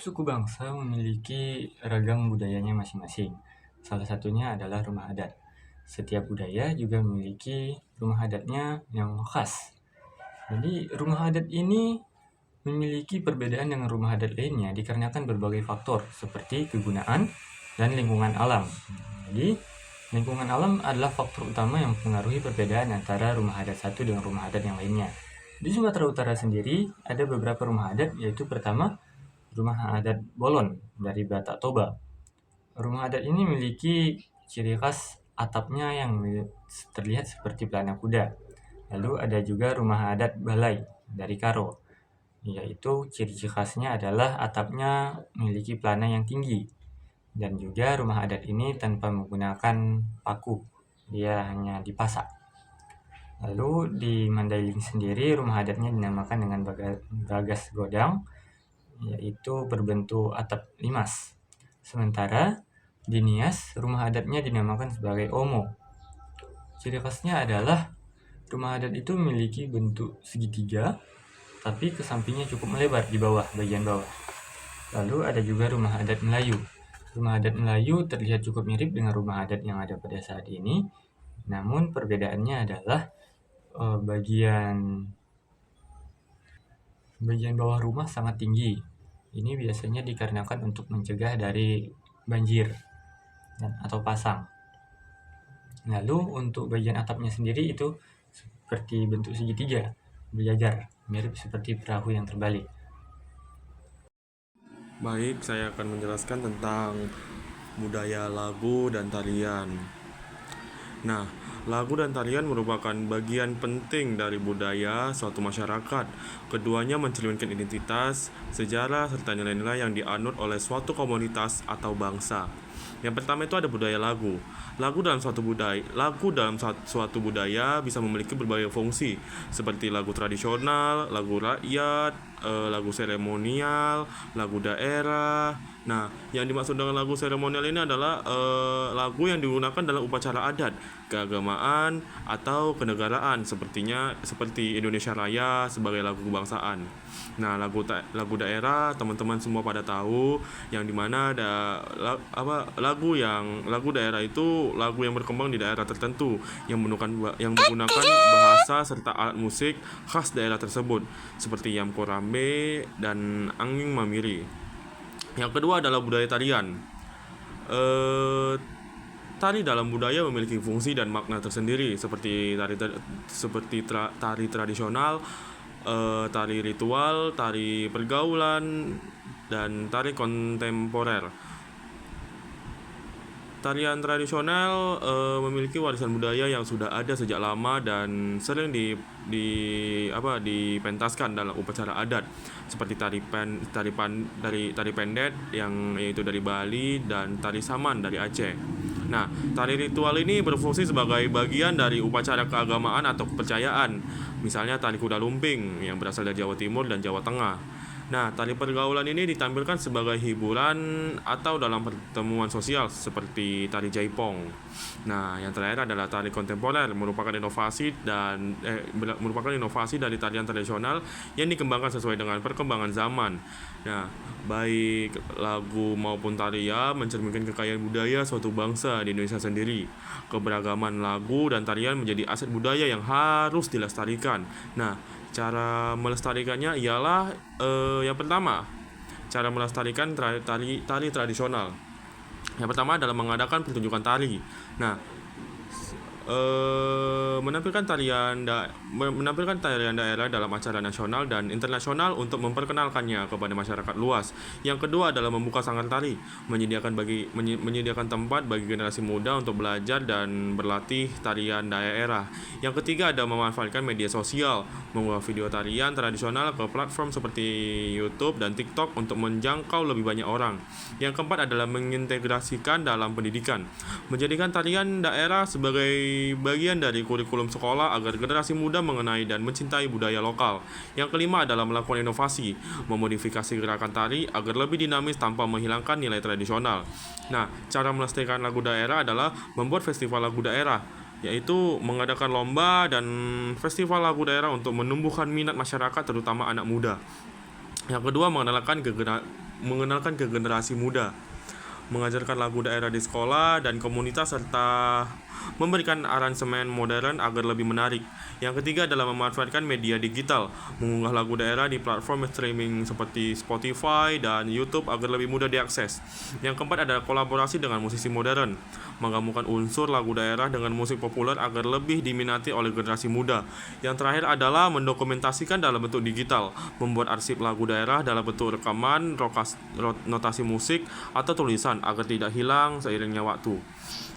suku bangsa memiliki ragam budayanya masing-masing. Salah satunya adalah rumah adat. Setiap budaya juga memiliki rumah adatnya yang khas. Jadi, rumah adat ini memiliki perbedaan dengan rumah adat lainnya dikarenakan berbagai faktor seperti kegunaan dan lingkungan alam. Jadi, lingkungan alam adalah faktor utama yang mempengaruhi perbedaan antara rumah adat satu dengan rumah adat yang lainnya. Di Sumatera Utara sendiri ada beberapa rumah adat, yaitu pertama rumah adat Bolon dari Batak Toba. Rumah adat ini memiliki ciri khas atapnya yang terlihat seperti pelana kuda. Lalu ada juga rumah adat Balai dari Karo, yaitu ciri khasnya adalah atapnya memiliki pelana yang tinggi. Dan juga rumah adat ini tanpa menggunakan paku, dia hanya dipasak. Lalu di Mandailing sendiri rumah adatnya dinamakan dengan Bagas Godang, yaitu berbentuk atap limas. Sementara di Nias, rumah adatnya dinamakan sebagai Omo. Ciri khasnya adalah rumah adat itu memiliki bentuk segitiga, tapi ke sampingnya cukup melebar di bagian bawah. Lalu ada juga rumah adat Melayu. Rumah adat Melayu terlihat cukup mirip dengan rumah adat yang ada pada saat ini, namun perbedaannya adalah bagian bawah rumah sangat tinggi. Ini biasanya dikarenakan untuk mencegah dari banjir atau pasang. Lalu untuk bagian atapnya sendiri itu seperti bentuk segitiga, berjajar, mirip seperti perahu yang terbalik. Baik, saya akan menjelaskan tentang budaya lagu dan tarian. Nah, lagu dan tarian merupakan bagian penting dari budaya suatu masyarakat. Keduanya mencerminkan identitas, sejarah, serta nilai-nilai yang dianut oleh suatu komunitas atau bangsa. Yang pertama itu ada budaya lagu. Lagu dalam suatu budaya bisa memiliki berbagai fungsi, seperti lagu tradisional, lagu rakyat, lagu seremonial, lagu daerah. Nah, yang dimaksud dengan lagu seremonial ini adalah lagu yang digunakan dalam upacara adat, keagamaan, atau kenegaraan, seperti Indonesia Raya sebagai lagu kebangsaan. Nah, lagu daerah teman-teman semua pada tahu, yang dimana ada lagu daerah itu lagu yang berkembang di daerah tertentu yang menggunakan bahasa serta alat musik khas daerah tersebut, seperti Yam Korambe dan Anging Mamiri. Yang kedua adalah budaya tarian. Tari dalam budaya memiliki fungsi dan makna tersendiri, seperti tari tradisional, tari ritual, tari pergaulan, dan tari kontemporer. Tarian tradisional memiliki warisan budaya yang sudah ada sejak lama dan sering dipentaskan dalam upacara adat, seperti tari pendet yang yaitu dari Bali, dan tari saman dari Aceh. Nah, tari ritual ini berfungsi sebagai bagian dari upacara keagamaan atau kepercayaan. Misalnya tari kuda lumping yang berasal dari Jawa Timur dan Jawa Tengah. Nah, tari pergaulan ini ditampilkan sebagai hiburan atau dalam pertemuan sosial, seperti tari jaipong. Nah, yang terakhir adalah tari kontemporer, merupakan inovasi dari tarian tradisional yang dikembangkan sesuai dengan perkembangan zaman. Nah, baik lagu maupun tarian mencerminkan kekayaan budaya suatu bangsa di Indonesia sendiri. Keberagaman lagu dan tarian menjadi aset budaya yang harus dilestarikan. Nah, cara melestarikannya ialah yang pertama, cara melestarikan tari tradisional. Yang pertama adalah mengadakan pertunjukan tari. Nah, menampilkan tarian daerah dalam acara nasional dan internasional untuk memperkenalkannya kepada masyarakat luas. Yang kedua adalah membuka sanggar tari, menyediakan tempat bagi generasi muda untuk belajar dan berlatih tarian daerah. Yang ketiga adalah memanfaatkan media sosial, mengunggah video tarian tradisional ke platform seperti YouTube dan TikTok untuk menjangkau lebih banyak orang. Yang keempat adalah mengintegrasikan dalam pendidikan, menjadikan tarian daerah sebagai bagian dari kurikulum sekolah agar generasi muda mengenai dan mencintai budaya lokal. Yang kelima adalah melakukan inovasi, memodifikasi gerakan tari agar lebih dinamis tanpa menghilangkan nilai tradisional. Nah, cara melestarikan lagu daerah adalah membuat festival lagu daerah, yaitu mengadakan lomba dan festival lagu daerah untuk menumbuhkan minat masyarakat, terutama anak muda. Yang kedua, mengenalkan ke generasi muda, mengajarkan lagu daerah di sekolah dan komunitas, serta memberikan aransemen modern agar lebih menarik. Yang ketiga adalah memanfaatkan media digital, mengunggah lagu daerah di platform streaming seperti Spotify dan YouTube agar lebih mudah diakses. Yang keempat adalah kolaborasi dengan musisi modern, menggabungkan unsur lagu daerah dengan musik populer agar lebih diminati oleh generasi muda. Yang terakhir adalah mendokumentasikan dalam bentuk digital, membuat arsip lagu daerah dalam bentuk rekaman, notasi musik, atau tulisan agar tidak hilang seiringnya waktu.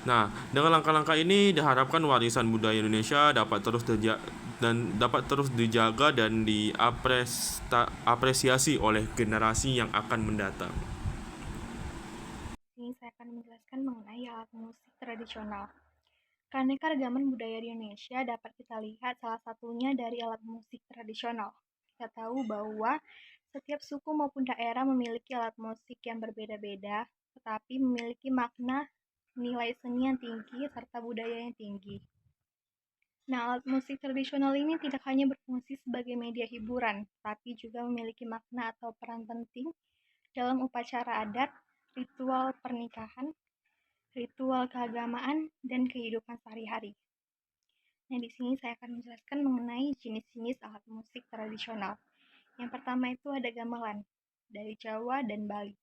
Nah, dengan langkah-langkah ini diharapkan warisan budaya Indonesia dapat terus dijaga dan diapresiasi oleh generasi yang akan mendatang. Ini saya akan menjelaskan mengenai alat musik tradisional. Keanekaragaman budaya di Indonesia dapat kita lihat salah satunya dari alat musik tradisional. Kita tahu bahwa setiap suku maupun daerah memiliki alat musik yang berbeda-beda, tetapi memiliki makna, nilai seni yang tinggi, serta budaya yang tinggi. Nah, alat musik tradisional ini tidak hanya berfungsi sebagai media hiburan, tapi juga memiliki makna atau peran penting dalam upacara adat, ritual pernikahan, ritual keagamaan, dan kehidupan sehari-hari. Nah, di sini saya akan menjelaskan mengenai jenis-jenis alat musik tradisional. Yang pertama itu ada gamelan dari Jawa dan Bali.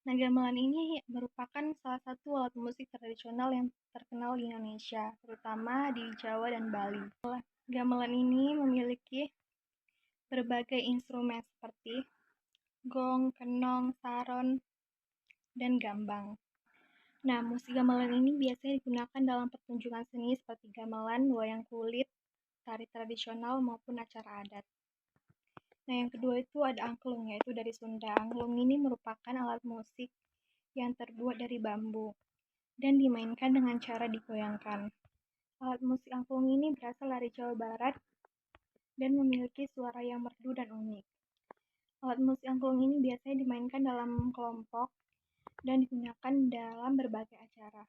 Nah, gamelan ini merupakan salah satu alat musik tradisional yang terkenal di Indonesia, terutama di Jawa dan Bali. Gamelan ini memiliki berbagai instrumen seperti gong, kenong, saron, dan gambang. Nah, musik gamelan ini biasanya digunakan dalam pertunjukan seni seperti gamelan, wayang kulit, tari tradisional, maupun acara adat. Nah, yang kedua itu ada angklung, yaitu dari Sunda. Angklung ini merupakan alat musik yang terbuat dari bambu dan dimainkan dengan cara digoyangkan. Alat musik angklung ini berasal dari Jawa Barat dan memiliki suara yang merdu dan unik. Alat musik angklung ini biasanya dimainkan dalam kelompok dan digunakan dalam berbagai acara,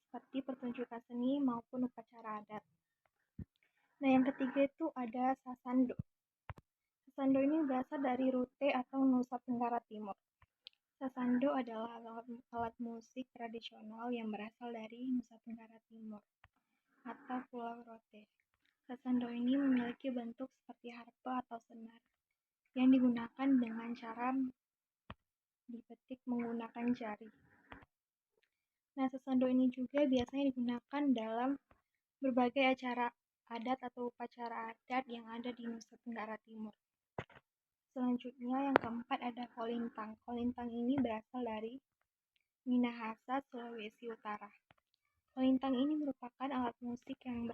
seperti pertunjukan seni maupun upacara adat. Nah, yang ketiga itu ada sasando. Sasando ini berasal dari Rute atau Nusa Tenggara Timur. Sasando adalah alat musik tradisional yang berasal dari Nusa Tenggara Timur atau Pulau Rote. Sasando ini memiliki bentuk seperti harpa atau senar yang digunakan dengan cara dipetik menggunakan jari. Nah, sasando ini juga biasanya digunakan dalam berbagai acara adat atau upacara adat yang ada di Nusa Tenggara Timur. Selanjutnya yang keempat ada kolintang. Kolintang ini berasal dari Minahasa, Sulawesi Utara. Kolintang ini merupakan alat musik yang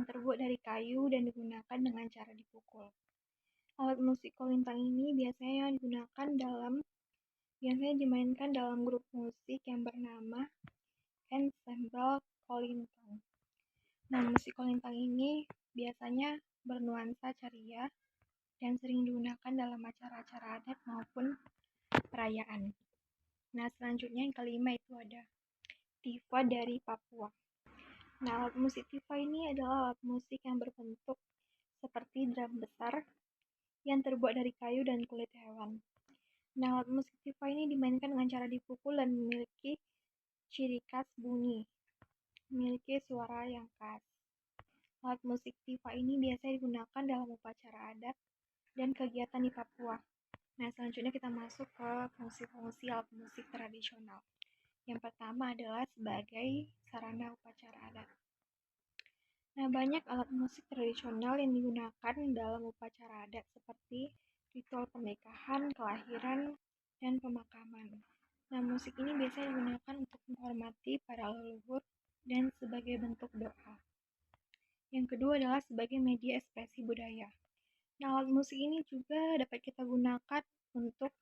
terbuat dari kayu dan digunakan dengan cara dipukul. Alat musik kolintang ini biasanya dimainkan dalam grup musik yang bernama ensemble kolintang. Nah, musik kolintang ini biasanya bernuansa ceria dan sering digunakan dalam acara-acara adat maupun perayaan. Nah, selanjutnya yang kelima itu ada tifa dari Papua. Nah, alat musik tifa ini adalah alat musik yang berbentuk seperti drum besar yang terbuat dari kayu dan kulit hewan. Nah, alat musik tifa ini dimainkan dengan cara dipukul dan memiliki ciri khas bunyi, memiliki suara yang khas. Alat musik tifa ini biasanya digunakan dalam upacara adat dan kegiatan di Papua. Nah, selanjutnya kita masuk ke fungsi-fungsi alat musik tradisional. Yang pertama adalah sebagai sarana upacara adat. Nah, banyak alat musik tradisional yang digunakan dalam upacara adat seperti ritual pernikahan, kelahiran, dan pemakaman. Nah, musik ini biasanya digunakan untuk menghormati para leluhur dan sebagai bentuk doa. Yang kedua adalah sebagai media ekspresi budaya. Nah, alat musik ini juga dapat kita gunakan untuk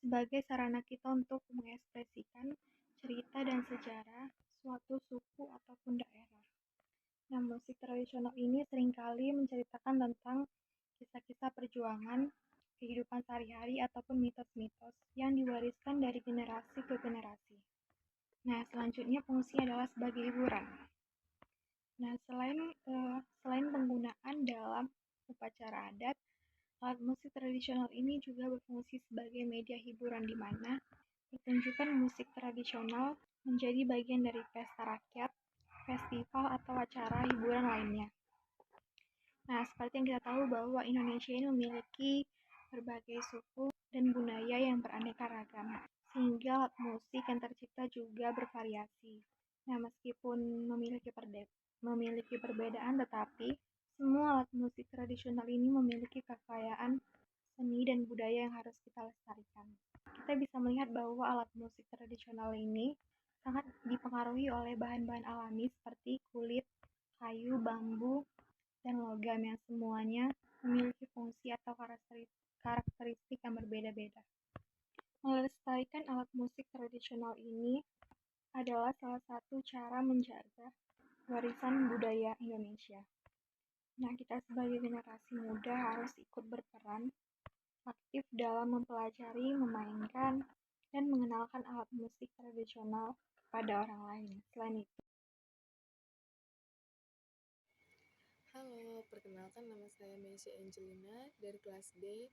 sebagai sarana kita untuk mengekspresikan cerita dan sejarah suatu suku ataupun daerah. Nah, musik tradisional ini seringkali menceritakan tentang kisah-kisah perjuangan, kehidupan sehari-hari ataupun mitos-mitos yang diwariskan dari generasi ke generasi. Nah, selanjutnya fungsi adalah sebagai hiburan. Nah, selain penggunaan dalam upacara adat, Alat musik tradisional ini juga berfungsi sebagai media hiburan di mana pertunjukan musik tradisional menjadi bagian dari pesta rakyat, festival, atau acara hiburan lainnya. Nah, seperti yang kita tahu bahwa Indonesia ini memiliki berbagai suku dan budaya yang beraneka ragam, sehingga alat musik yang tercipta juga bervariasi. Nah, meskipun memiliki perbedaan, tetapi semua alat musik tradisional ini memiliki kekayaan seni dan budaya yang harus kita lestarikan. Kita bisa melihat bahwa alat musik tradisional ini sangat dipengaruhi oleh bahan-bahan alami seperti kulit, kayu, bambu, dan logam yang semuanya memiliki fungsi atau karakteristik yang berbeda-beda. Melestarikan alat musik tradisional ini adalah salah satu cara menjaga warisan budaya Indonesia. Nah, kita sebagai generasi muda harus ikut berperan aktif dalam mempelajari, memainkan, dan mengenalkan alat musik tradisional kepada orang lain. Selain itu, Halo, perkenalkan nama saya Meisy Angelina dari kelas D,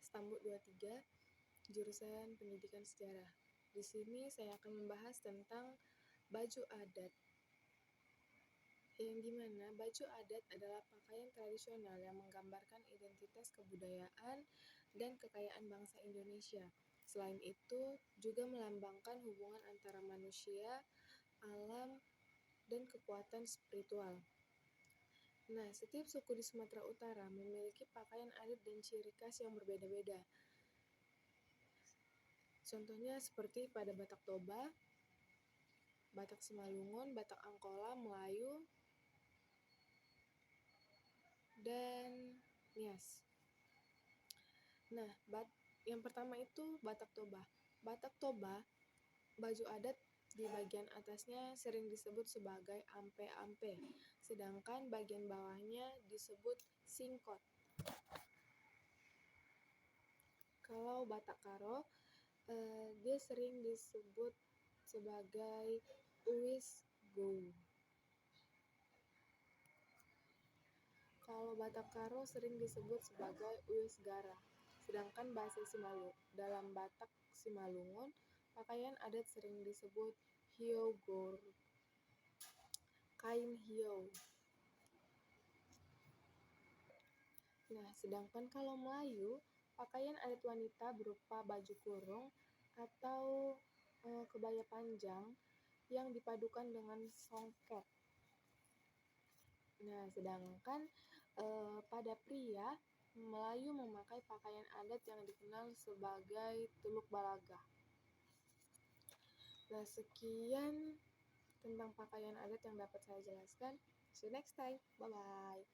Stambuk 23, jurusan Pendidikan Sejarah. Di sini saya akan membahas tentang baju adat. Yang dimana baju adat adalah pakaian tradisional yang menggambarkan identitas kebudayaan dan kekayaan bangsa Indonesia. Selain itu, juga melambangkan hubungan antara manusia, alam, dan kekuatan spiritual. Nah, setiap suku di Sumatera Utara memiliki pakaian adat dan ciri khas yang berbeda-beda. Contohnya seperti pada Batak Toba, Batak Simalungun, Batak Angkola, Melayu, dan Nias. Nah, yang pertama itu Batak Toba. Batak Toba, baju adat di bagian atasnya sering disebut sebagai ampe-ampe, sedangkan bagian bawahnya disebut singkot. Kalau Batak Karo, dia sering disebut sebagai uwis go. Kalau Batak Karo sering disebut sebagai uwis gara. Sedangkan dalam Batak Simalungun, pakaian adat sering disebut hiyo gor, kain hiyo. Nah, sedangkan kalau Melayu, pakaian adat wanita berupa baju kurung atau kebaya panjang yang dipadukan dengan songket. Nah, sedangkan pada pria, Melayu memakai pakaian adat yang dikenal sebagai tuluk balaga. Nah, sekian tentang pakaian adat yang dapat saya jelaskan. See you next time. Bye-bye.